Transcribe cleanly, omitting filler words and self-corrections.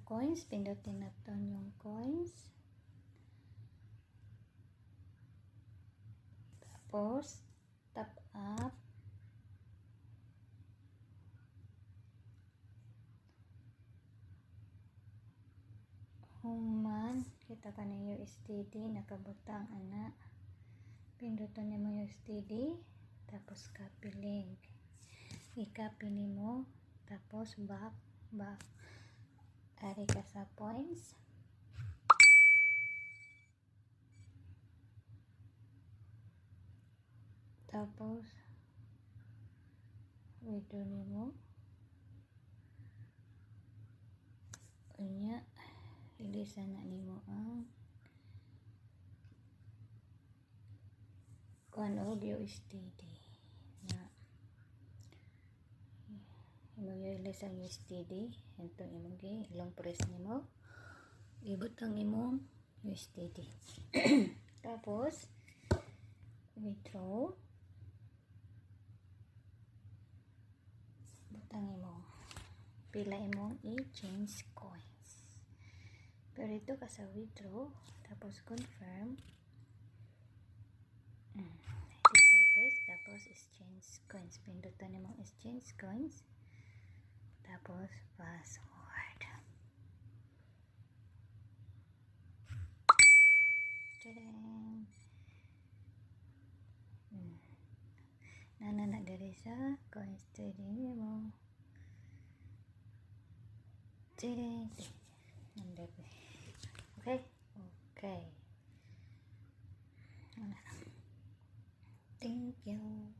coins. Pindutin natin yung coins. Tapos, top up. Human, kita ka na USDT, nakabutang ana. Pindutin mo USDT, tapos copy link. I-copy mo, tapos back. Ari ka sa points. Tapos, withdraw mo. Kanya, ilisa na nimo ang kuan og USDT na imong ilisa ang USDT ito imong ilong press nimo ibot ang imong USDT. Tapos withdraw, butang imong pila imong i-change coins. Pero ito ka sa withdraw, tapos confirm. Tapos exchange coins. Pindutan mo exchange coins. Tapos password. Tadang! Nana dari sa coins trading mo. Tadang! Okay? Okay. Thank you.